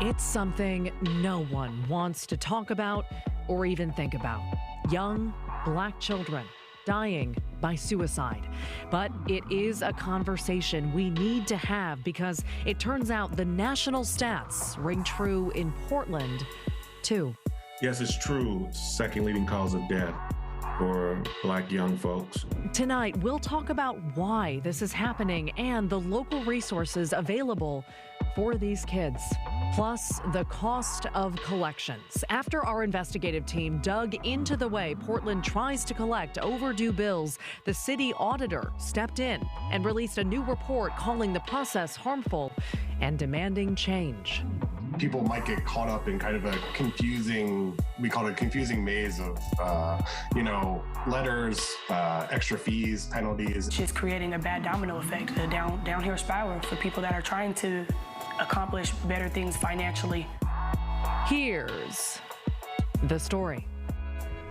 It's something no one wants to talk about or even think about. Young Black children dying by suicide. But it is a conversation we need to have because it turns out the national stats ring true in Portland, too. Yes, it's true. Second leading cause of death for Black young folks. Tonight, we'll talk about why this is happening and the local resources available for these kids. Plus, the cost of collections. After our investigative team dug into the way Portland tries to collect overdue bills, the city auditor stepped in and released a new report calling the process harmful and demanding change. People might get caught up in kind of a confusing, we call it a confusing maze of, letters, extra fees, penalties. It's just creating a bad domino effect, a downhill spiral for people that are trying to accomplish better things financially. Here's the story.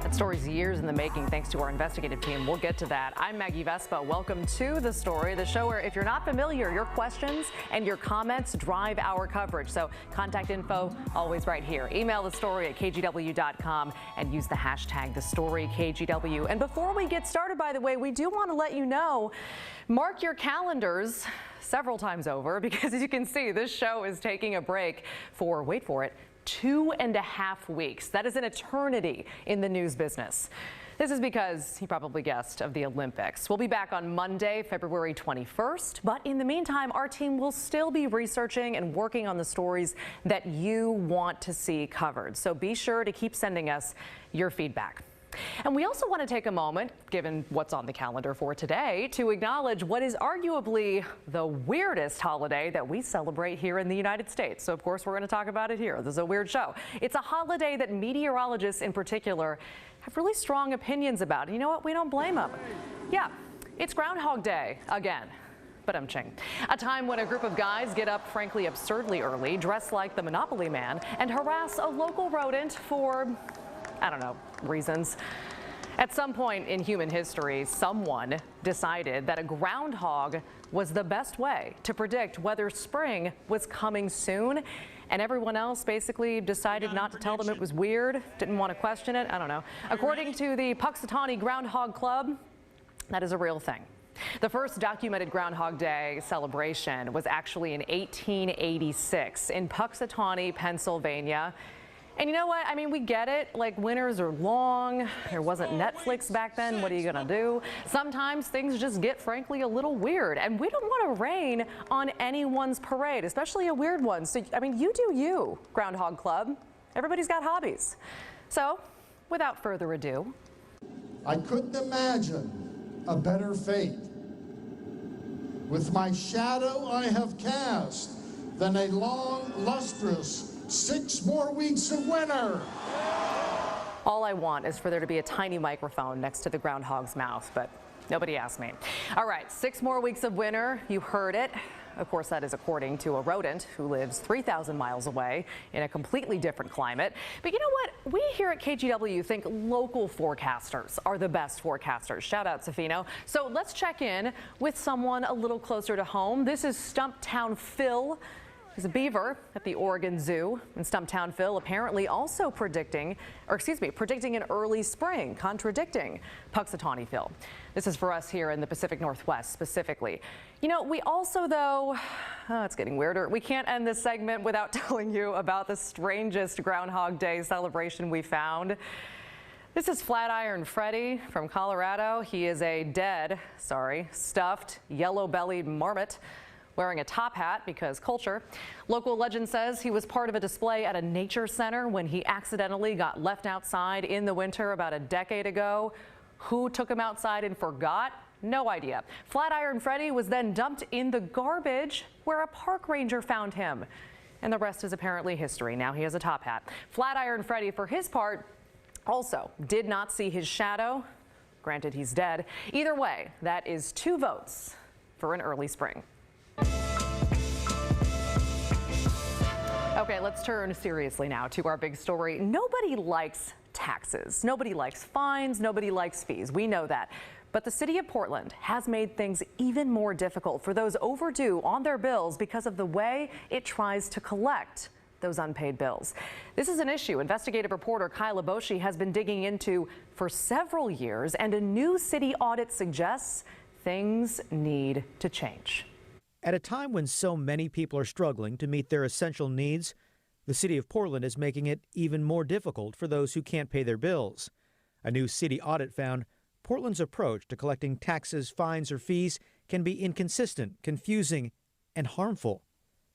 That story's years in the making thanks to our investigative team. We'll get to that. I'm Maggie Vespa. Welcome to The Story, the show where if you're not familiar, your questions and your comments drive our coverage. So contact info always right here. Email the story at kgw.com and use the hashtag #TheStoryKGW. And before we get started, by the way, we do want to let you know, mark your calendars several times over because as you can see, this show is taking a break for, wait for it, 2.5 weeks. That is an eternity in the news business. This is because, you probably guessed, of the Olympics. We'll be back on Monday, February 21st. But in the meantime, our team will still be researching and working on the stories that you want to see covered. So be sure to keep sending us your feedback. And we also want to take a moment, given what's on the calendar for today, to acknowledge what is arguably the weirdest holiday that we celebrate here in the United States. So, of course, we're going to talk about it here. This is a weird show. It's a holiday that meteorologists in particular have really strong opinions about. And you know what? We don't blame them. Yeah, it's Groundhog Day again. But a time when a group of guys get up, frankly, absurdly early, dressed like the Monopoly Man, and harass a local rodent for, I don't know, reasons. At some point in human history, someone decided that a groundhog was the best way to predict whether spring was coming soon. And everyone else basically decided not to tell them it was weird, didn't want to question it. I don't know. According to the Puxatawny Groundhog Club, that is a real thing. The first documented Groundhog Day celebration was actually in 1886 in Puxatawny, Pennsylvania. And you know what? I mean, we get it. Like, winters are long. There wasn't Netflix back then. What are you going to do? Sometimes things just get, frankly, a little weird. And we don't want to rain on anyone's parade, especially a weird one. So, I mean, you do you, Groundhog Club. Everybody's got hobbies. So, without further ado, I couldn't imagine a better fate. With my shadow I have cast than a long, lustrous 6 more weeks of winter. All I want is for there to be a tiny microphone next to the groundhog's mouth, but nobody asked me. All right, 6 more weeks of winter. You heard it. Of course, that is according to a rodent who lives 3,000 miles away in a completely different climate. But you know what? We here at KGW think local forecasters are the best forecasters. Shout out Safino. So let's check in with someone a little closer to home. This is Stumptown Phil. He's a beaver at the Oregon Zoo, and Stumptown Phil apparently also predicting an early spring, contradicting Puxatawny Phil. This is for us here in the Pacific Northwest specifically. You know, we also, though, it's getting weirder. We can't end this segment without telling you about the strangest Groundhog Day celebration we found. This is Flatiron Freddy from Colorado. He is a stuffed, yellow-bellied marmot wearing a top hat because culture. Local legend says he was part of a display at a nature center when he accidentally got left outside in the winter about a decade ago. Who took him outside and forgot? No idea. Flatiron Freddy was then dumped in the garbage where a park ranger found him. And the rest is apparently history. Now he has a top hat. Flatiron Freddy, for his part, also did not see his shadow. Granted, he's dead. Either way, that is 2 votes for an early spring. Okay, let's turn seriously now to our big story. Nobody likes taxes. Nobody likes fines. Nobody likes fees. We know that. But the city of Portland has made things even more difficult for those overdue on their bills because of the way it tries to collect those unpaid bills. This is an issue investigative reporter Kyle Oboshi has been digging into for several years, and a new city audit suggests things need to change. At a time when so many people are struggling to meet their essential needs, the city of Portland is making it even more difficult for those who can't pay their bills. A new city audit found Portland's approach to collecting taxes, fines, or fees can be inconsistent, confusing, and harmful.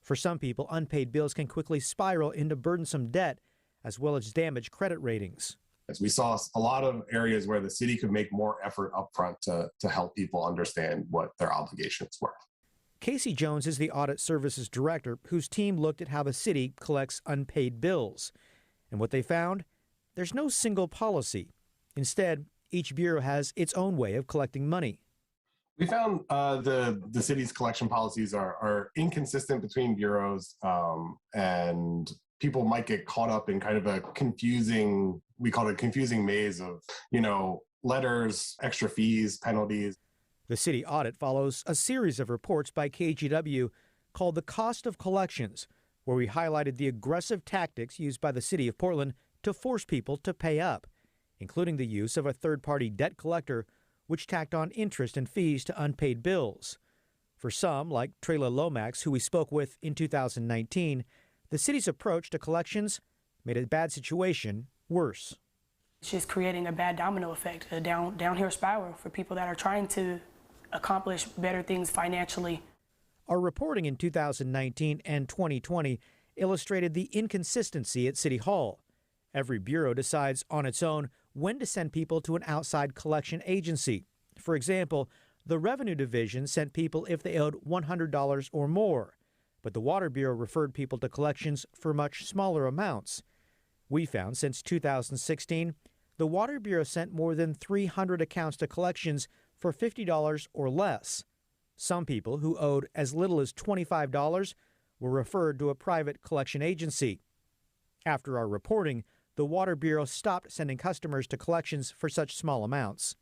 For some people, unpaid bills can quickly spiral into burdensome debt, as well as damage credit ratings. As we saw a lot of areas where the city could make more effort upfront to help people understand what their obligations were. Casey Jones is the Audit Services Director, whose team looked at how the city collects unpaid bills. And what they found? There's no single policy. Instead, each bureau has its own way of collecting money. We found the city's collection policies are inconsistent between bureaus, and people might get caught up in kind of a confusing, we call it a confusing maze of, letters, extra fees, penalties. The city audit follows a series of reports by KGW called The Cost of Collections, where we highlighted the aggressive tactics used by the city of Portland to force people to pay up, including the use of a third-party debt collector which tacked on interest and fees to unpaid bills. For some, like Trela Lomax, who we spoke with in 2019, the city's approach to collections made a bad situation worse. It's just creating a bad domino effect, a downhill spiral for people that are trying to accomplish better things financially. Our reporting in 2019 and 2020 illustrated the inconsistency at City Hall. Every bureau decides on its own when to send people to an outside collection agency. For example, the Revenue Division sent people if they owed $100 or more, but the Water Bureau referred people to collections for much smaller amounts. We found since 2016, the Water Bureau sent more than 300 accounts to collections for $50 or less. Some people who owed as little as $25 were referred to a private collection agency. After our reporting, the Water Bureau stopped sending customers to collections for such small amounts.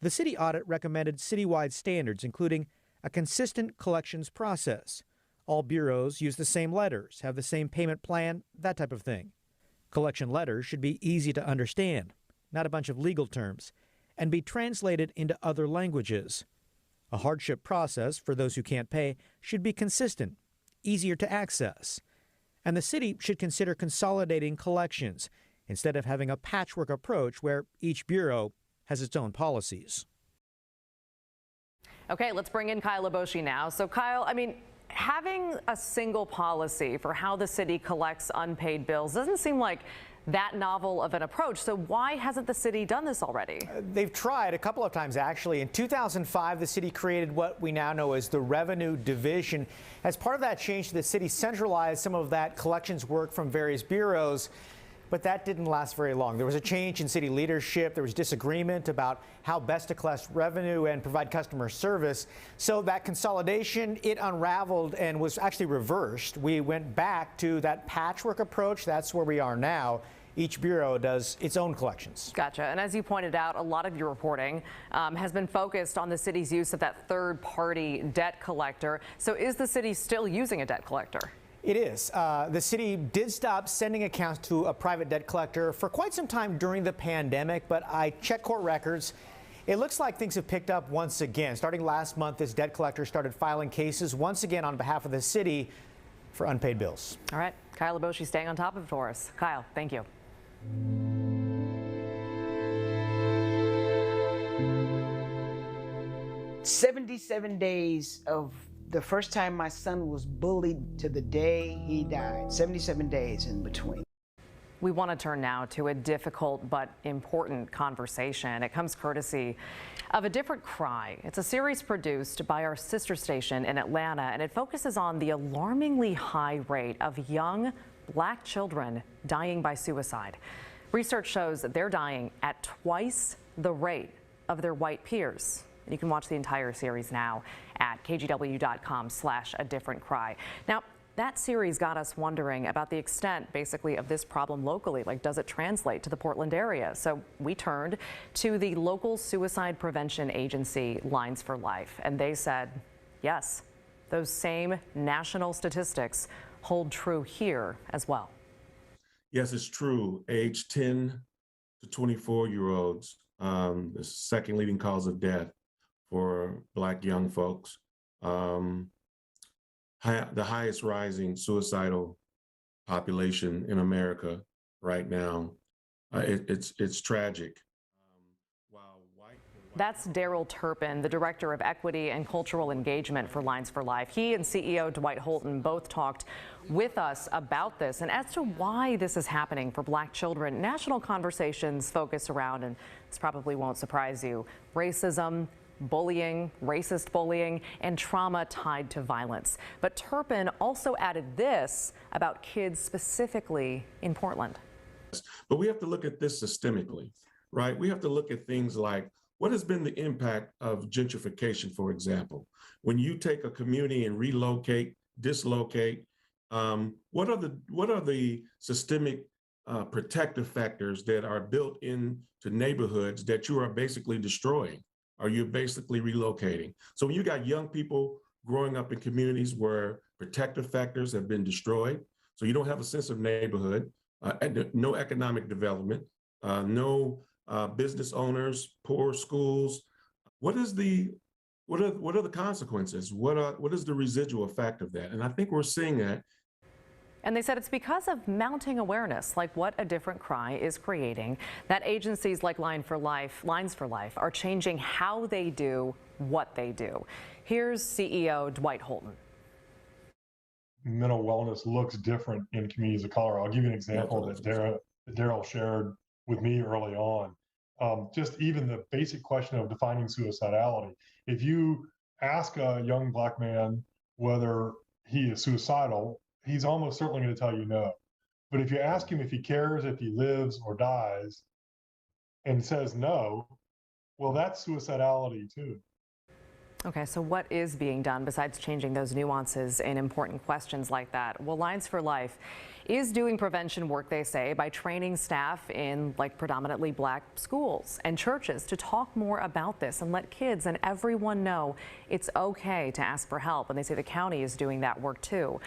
The city audit recommended citywide standards, including a consistent collections process. All bureaus use the same letters, have the same payment plan, that type of thing. Collection letters should be easy to understand, not a bunch of legal terms, and be translated into other languages. A hardship process for those who can't pay should be consistent, easier to access. And the city should consider consolidating collections instead of having a patchwork approach where each bureau has its own policies. Okay, let's bring in Kyle Oboshi now. So Kyle, having a single policy for how the city collects unpaid bills doesn't seem like that novel of an approach. So why hasn't the city done this already? They've tried a couple of times, actually. In 2005, the city created what we now know as the Revenue Division. As part of that change, the city centralized some of that collections work from various bureaus. But that didn't last very long. There was a change in city leadership. There was disagreement about how best to collect revenue and provide customer service. So that consolidation, it unraveled and was actually reversed. We went back to that patchwork approach. That's where we are now. Each bureau does its own collections. Gotcha. And as you pointed out, a lot of your reporting has been focused on the city's use of that third-party debt collector. So is the city still using a debt collector? It is. The city did stop sending accounts to a private debt collector for quite some time during the pandemic, but I checked court records. It looks like things have picked up once again. Starting last month, this debt collector started filing cases once again on behalf of the city for unpaid bills. All right. Kyle Oboshi staying on top of it for us. Kyle, thank you. 77 days of the first time my son was bullied to the day he died. 77 days in between. We want to turn now to a difficult but important conversation. It comes courtesy of A Different Cry. It's a series produced by our sister station in Atlanta, and it focuses on the alarmingly high rate of young Black children dying by suicide. Research shows that they're dying at twice the rate of their white peers. You can watch the entire series now at kgw.com/adifferentcry. Now, that series got us wondering about the extent, basically, of this problem locally. Like, does it translate to the Portland area? So we turned to the local suicide prevention agency, Lines for Life, and they said, yes, those same national statistics hold true here as well. Yes, it's true. Age 10 to 24-year-olds, the second leading cause of death for Black young folks. The highest rising suicidal population in America right now. It's tragic. That's Daryl Turpin, the Director of Equity and Cultural Engagement for Lines for Life. He and CEO Dwight Holton both talked with us about this and as to why this is happening for Black children. National conversations focus around, and this probably won't surprise you, racism, bullying, racist bullying, and trauma tied to violence. But Turpin also added this about kids specifically in Portland. But we have to look at this systemically, right? We have to look at things like, what has been the impact of gentrification, for example? When you take a community and relocate, dislocate, what are the systemic protective factors that are built into neighborhoods that you are basically destroying, or you're basically relocating? So when you got young people growing up in communities where protective factors have been destroyed, so you don't have a sense of neighborhood, no economic development, no business owners, poor schools. What are the consequences? What is the residual effect of that? And I think we're seeing that. And they said it's because of mounting awareness, like What a Different Cry is creating, that agencies like Lines for Life are changing how they do what they do. Here's CEO Dwight Holton. Mental wellness looks different in communities of color. I'll give you an example that Daryl shared with me early on. Just even the basic question of defining suicidality. If you ask a young Black man whether he is suicidal, he's almost certainly going to tell you no. But if you ask him if he cares if he lives or dies and says no, well, that's suicidality too. Okay, so what is being done besides changing those nuances in important questions like that? Well, Lines for Life is doing prevention work, they say, by training staff in predominantly Black schools and churches to talk more about this and let kids and everyone know it's okay to ask for help. And they say the county is doing that work too.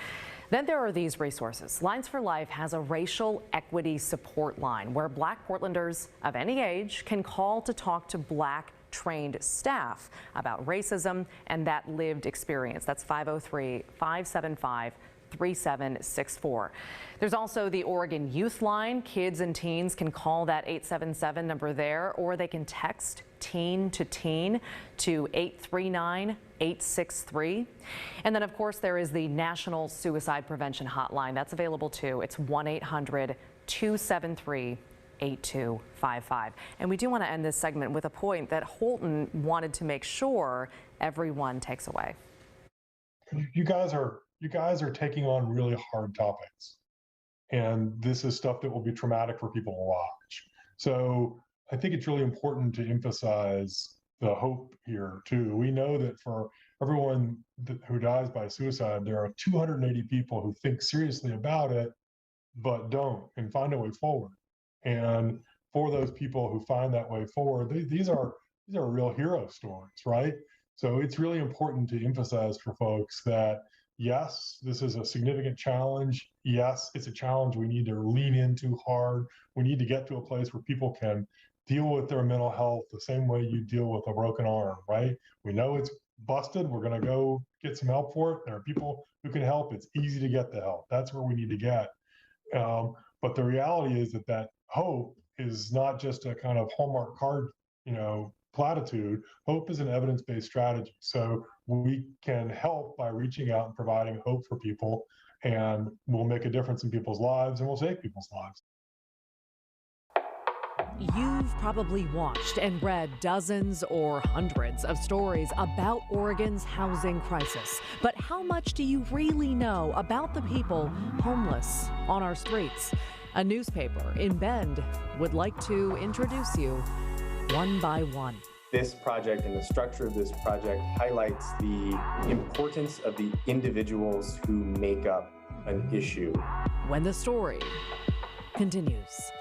Then there are these resources. Lines for Life has a racial equity support line where Black Portlanders of any age can call to talk to Black trained staff about racism and that lived experience. That's 503-575-3764. There's also the Oregon Youth Line. Kids and teens can call that 877 number there, or they can text teen to teen to 839-863. And then, of course, there is the National Suicide Prevention Hotline. That's available too. It's 1-800-273-8255. And we do want to end this segment with a point that Holton wanted to make sure everyone takes away. You guys are taking on really hard topics, and this is stuff that will be traumatic for people to watch. So I think it's really important to emphasize the hope here too. We know that for everyone who dies by suicide, there are 280 people who think seriously about it, but don't and find a way forward. And for those people who find that way forward, these are real hero stories, right? So it's really important to emphasize for folks that, yes, this is a significant challenge. Yes, it's a challenge we need to lean into hard. We need to get to a place where people can deal with their mental health the same way you deal with a broken arm, right? We know it's busted. We're going to go get some help for it. There are people who can help. It's easy to get the help. That's where we need to get. But the reality is that hope is not just a kind of Hallmark card, platitude. Hope is an evidence-based strategy. So we can help by reaching out and providing hope for people, and we'll make a difference in people's lives and we'll save people's lives. You've probably watched and read dozens or hundreds of stories about Oregon's housing crisis. But how much do you really know about the people homeless on our streets? A newspaper in Bend would like to introduce you one by one. This project and the structure of this project highlights the importance of the individuals who make up an issue. When the story continues.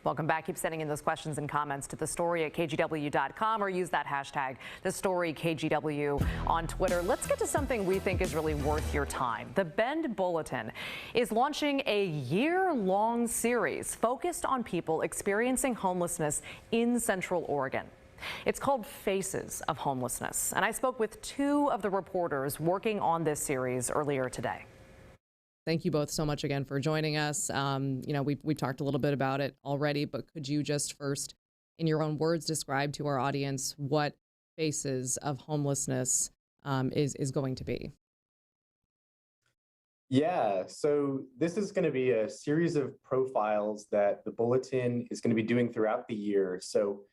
Welcome back. Keep sending in those questions and comments to thestory@kgw.com or use that hashtag, thestoryKGW, on Twitter. Let's get to something we think is really worth your time. The Bend Bulletin is launching a year-long series focused on people experiencing homelessness in Central Oregon. It's called Faces of Homelessness, and I spoke with two of the reporters working on this series earlier today. Thank you both so much again for joining us. We've talked a little bit about it already, but could you just first, in your own words, describe to our audience what Faces of Homelessness is going to be? Yeah, so this is going to be a series of profiles that the Bulletin is going to be doing throughout the year. So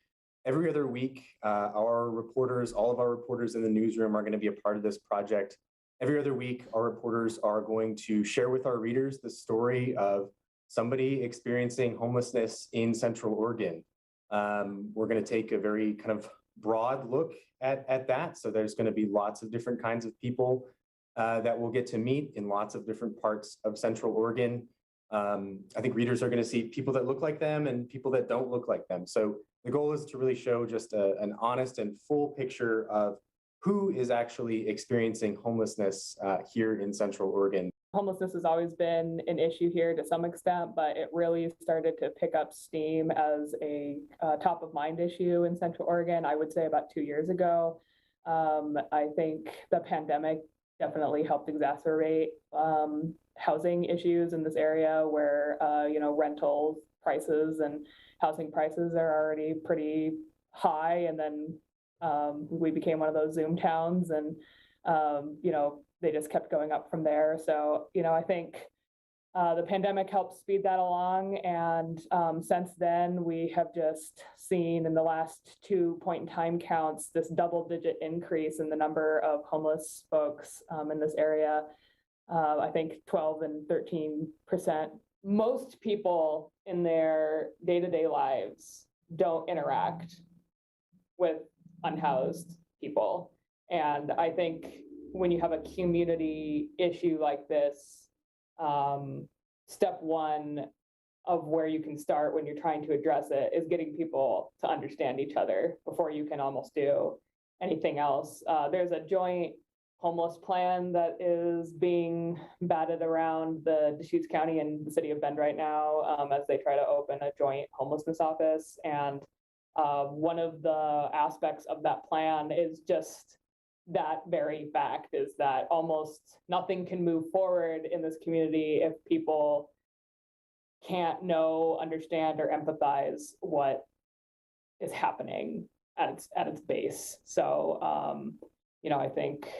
every other week, all of our reporters in the newsroom are going to be a part of this project. Every other week, our reporters are going to share with our readers the story of somebody experiencing homelessness in Central Oregon. We're going to take a very kind of broad look at that. So there's going to be lots of different kinds of people that we'll get to meet in lots of different parts of Central Oregon. I think readers are going to see people that look like them and people that don't look like them. So the goal is to really show just an honest and full picture of who is actually experiencing homelessness here in Central Oregon. Homelessness has always been an issue here to some extent, but it really started to pick up steam as a top of mind issue in Central Oregon, I would say about 2 years ago. I think the pandemic definitely helped exacerbate housing issues in this area where, rental prices and housing prices are already pretty high. And then we became one of those Zoom towns, and they just kept going up from there. So I think the pandemic helped speed that along, and since then we have just seen in the last 2 point-in-time counts this double-digit increase in the number of homeless folks in this area. I think 12 and 13%. Most people in their day-to-day lives don't interact with unhoused people. And I think when you have a community issue like this, step one of where you can start when you're trying to address it is getting people to understand each other before you can almost do anything else. There's a joint homeless plan that is being batted around the Deschutes County and the city of Bend right now as they try to open a joint homelessness office. And one of the aspects of that plan is just that very fact, is that almost nothing can move forward in this community if people can't know, understand, or empathize what is happening at its base. So, I think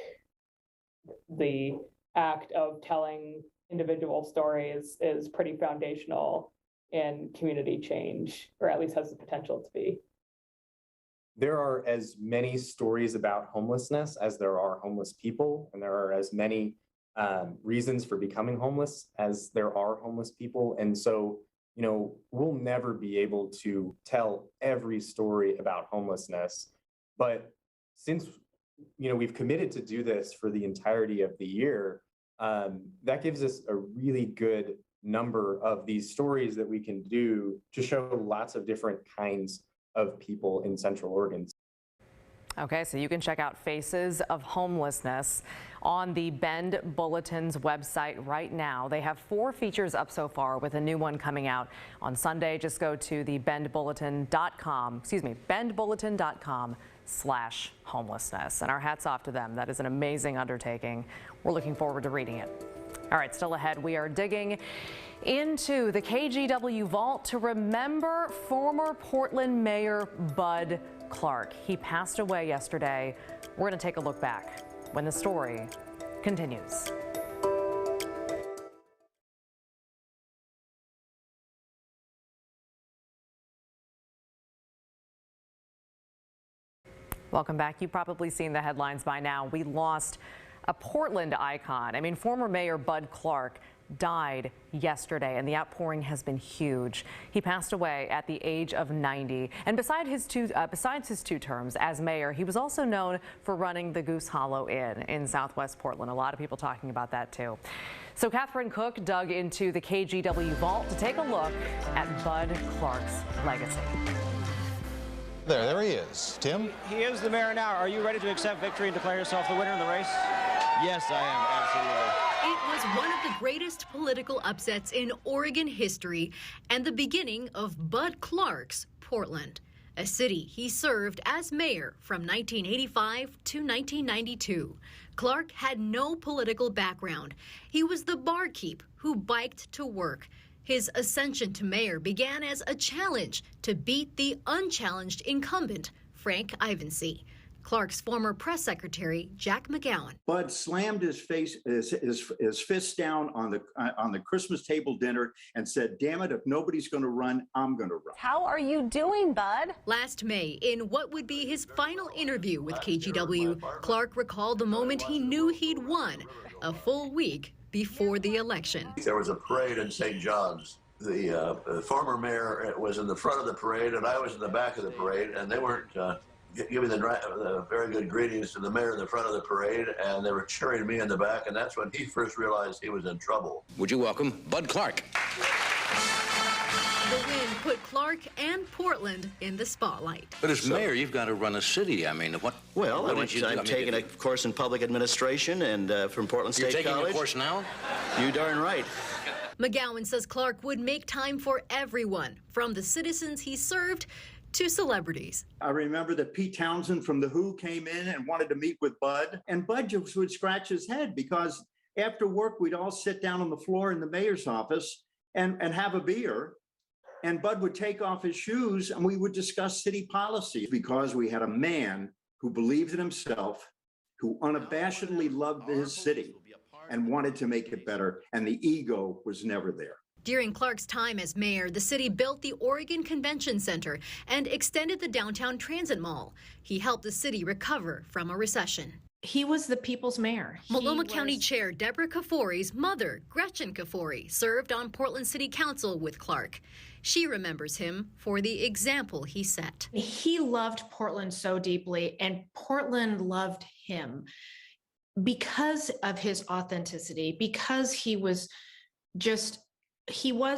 the act of telling individual stories is pretty foundational in community change, or at least has the potential to be. There are as many stories about homelessness as there are homeless people, and there are as many reasons for becoming homeless as there are homeless people. And so, we'll never be able to tell every story about homelessness. But since, we've committed to do this for the entirety of the year, that gives us a really good number of these stories that we can do to show lots of different kinds of people in Central Oregon. Okay, so you can check out Faces of Homelessness on the Bend Bulletin's website right now. They have 4 features up so far, with a new one coming out on Sunday. Just go to the bendbulletin.com/homelessness. And our hats off to them. That is an amazing undertaking. We're looking forward to reading it. All right, still ahead, we are digging into the KGW vault to remember former Portland Mayor Bud Clark. He passed away yesterday. We're going to take a look back when the story continues. Welcome back. You've probably seen the headlines by now. We lost a Portland icon. Former Mayor Bud Clark died yesterday, and the outpouring has been huge. He passed away at the age of 90. And besides his 2 terms as mayor, he was also known for running the Goose Hollow Inn in Southwest Portland. A lot of people talking about that too. So Catherine Cook dug into the KGW vault to take a look at Bud Clark's legacy. There he is. Tim? He is the mayor now. Are you ready to accept victory and declare yourself the winner in the race? Yes, I am, absolutely. It was one of the greatest political upsets in Oregon history and the beginning of Bud Clark's Portland, a city he served as mayor from 1985 to 1992. Clark had no political background. He was the barkeep who biked to work. His ascension to mayor began as a challenge to beat the unchallenged incumbent, Frank Ivancy. Clark's former press secretary, Jack McGowan. Bud slammed his fist down on the Christmas table dinner and said, "Damn it, if nobody's going to run, I'm going to run." How are you doing, Bud? Last May, in what would be his final interview with KGW, Clark recalled the moment he knew he'd won, a full week before the election. There was a parade in St. John's. The former mayor was in the front of the parade, and I was in the back of the parade, and they weren't giving the very good greetings to the mayor in the front of the parade, and they were cheering me in the back, and that's when he first realized he was in trouble. Would you welcome Bud Clark? The win put Clark and Portland in the spotlight. But as mayor, you've got to run a city. I mean, what? Well, what I've taken a course in public administration and from Portland State College. You're taking a course now? You darn right. McGowan says Clark would make time for everyone, from the citizens he served to celebrities. I remember that Pete Townsend from The Who came in and wanted to meet with Bud, and Bud just would scratch his head because after work, we'd all sit down on the floor in the mayor's office and have a beer. And Bud would take off his shoes and we would discuss city policy because we had a man who believed in himself, who unabashedly loved his city and wanted to make it better. And the ego was never there. During Clark's time as mayor, the city built the Oregon Convention Center and extended the downtown transit mall. He helped the city recover from a recession. He was the people's mayor. Multnomah County Chair Deborah Kafori's mother, Gretchen Kafori, served on Portland City Council with Clark. She remembers him for the example he set. He loved Portland so deeply, and Portland loved him because of his authenticity, because he was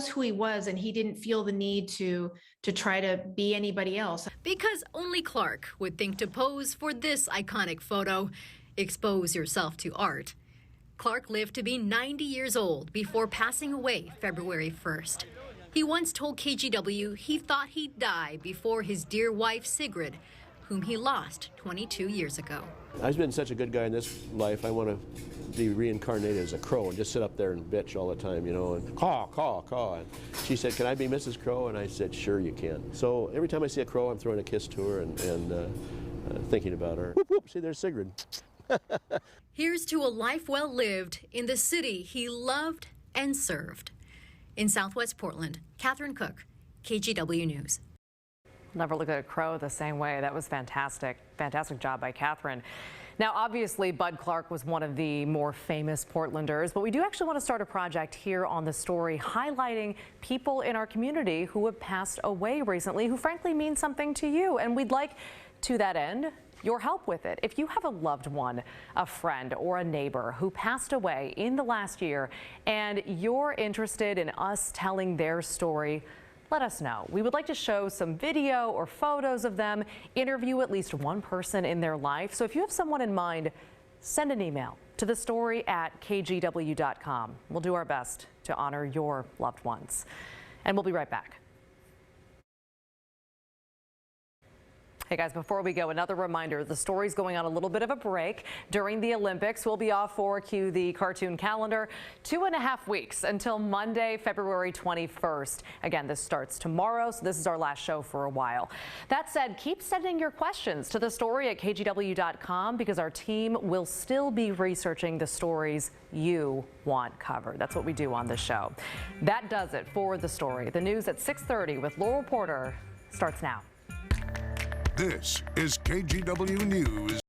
who he was, and he didn't feel the need to try to be anybody else. Because only Clark would think to pose for this iconic photo, expose yourself to art. Clark lived to be 90 years old before passing away February 1st. He once told KGW he thought he'd die before his dear wife Sigrid, whom he lost 22 years ago. I've been such a good guy in this life, I want to be reincarnated as a crow and just sit up there and bitch all the time, and caw, caw, caw. And she said, "Can I be Mrs. Crow?" And I said, "Sure you can." So every time I see a crow, I'm throwing a kiss to her and thinking about her. Whoop, whoop, see, there's Sigrid. Here's to a life well lived in the city he loved and served. In Southwest Portland, Catherine Cook, KGW News. Never looked at a crow the same way. That was fantastic. Fantastic job by Catherine. Now, obviously, Bud Clark was one of the more famous Portlanders, but we do actually want to start a project here on The Story highlighting people in our community who have passed away recently, who frankly mean something to you. And we'd like, to that end, your help with it. If you have a loved one, a friend, or a neighbor who passed away in the last year and you're interested in us telling their story, let us know. We would like to show some video or photos of them, interview at least one person in their life. So if you have someone in mind, send an email to thestory@kgw.com. We'll do our best to honor your loved ones. And we'll be right back. Hey guys, before we go, another reminder, The Story's going on a little bit of a break during the Olympics. We'll be off for, cue the cartoon calendar, 2.5 weeks until Monday, February 21st. Again, this starts tomorrow, so this is our last show for a while. That said, keep sending your questions to thestory@kgw.com because our team will still be researching the stories you want covered. That's what we do on this show. That does it for The Story. The news at 6:30 with Laurel Porter starts now. This is KGW News.